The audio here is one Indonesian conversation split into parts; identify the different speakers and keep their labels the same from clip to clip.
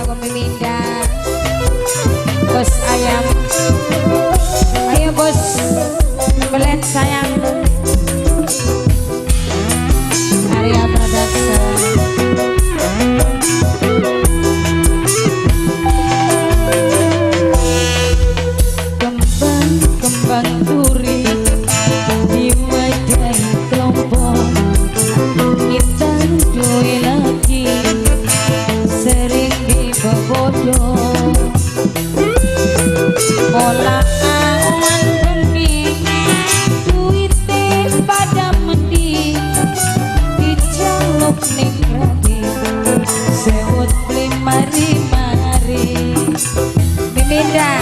Speaker 1: kanggo Miminda. Bos ayam. Ayo bos. Belet sayang. Arya Production. Kembang duri di wajah kelompok kita duwe lagi sering dibodoh pola awan bengi duite pada mendi dijaluk ning rati sewut beli mari-mari Miminda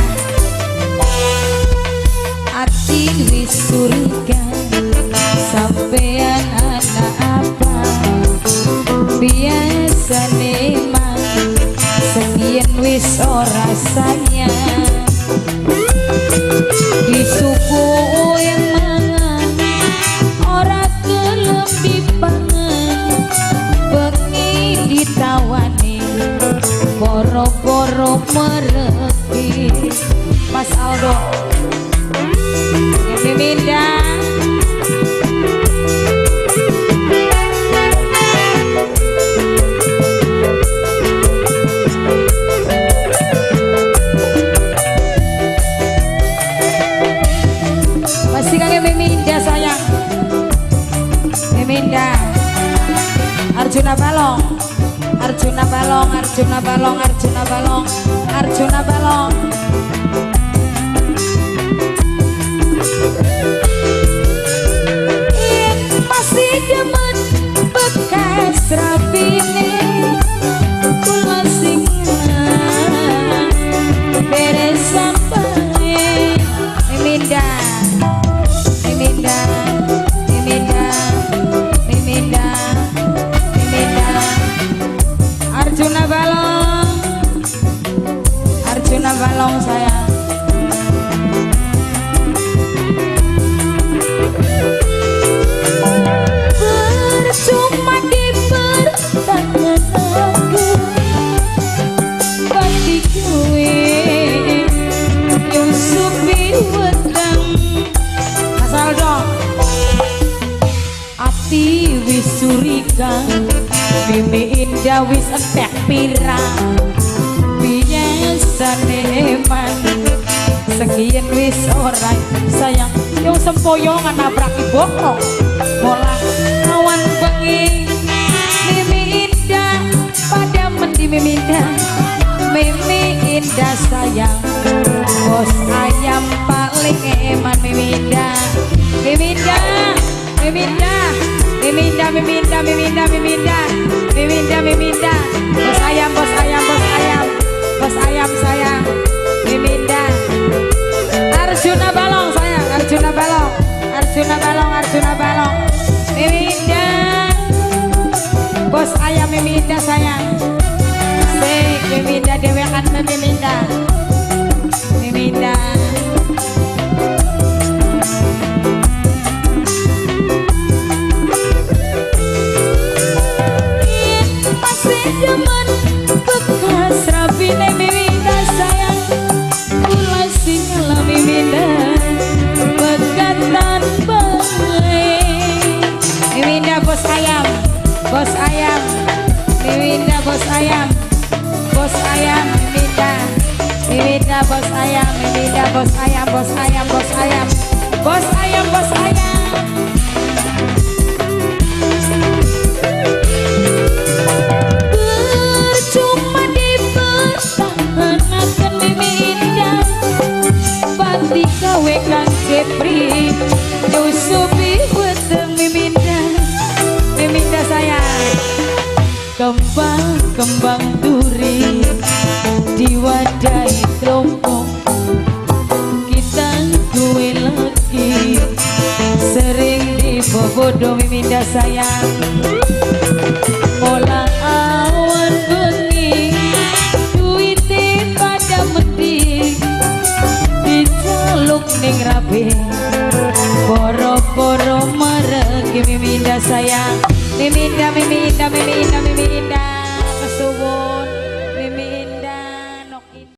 Speaker 1: ati wisuriga sampean anak apa biasane mang sekian wis ora sayang di suku yang mangan ora gelem dipangan bengi ditawani boro-boro mereki Mas Aldo Miminda masih kangen Miminda sayang Miminda Arjuna Balong Arjuna Balong Arjuna Balong Arjuna Balong Arjuna Balong masih demen bekas rapine kula sing beres sampai Miminda Miminda Miminda Miminda Miminda Arjuna Balong Arjuna Balong sayang cuma dipertanyakan bagi gue yang supi wedang asal dong ati wisuriga Mimi Indah wis entek pirang biasane eman sekian wis orang sayang yang sempoyongan nabraki bokong bola awan bengi Mimi Indah pada mendi Miminda Mimi Indah sayang bos ayam paling eman Miminda Miminda Miminda Miminda Miminda Miminda Miminda Miminda Miminda bos ayam bos ayam bos ayam bos ayam sayang Miminda Arjuna Balong sayang Arjuna Balong Arjuna Balong Arjuna Balong Miminda bos ayam Miminda sayang Miminda dewekan Miminda Miminda masih demen bekas rapine Miminda sayang kula sing ngalami Miminda bekatan Miminda bos ayam Miminda bos ayam Miminda Miminda bos ayam Miminda bos ayam bos ayam bos ayam bos ayam bos ayam percuma dipertahankan Miminda pati kawe kang Jepri nyusupi wedeng Miminda Miminda sayang kembang duri di wadai kelompok kita duwe lagi sering dibodoh Miminda sayang pola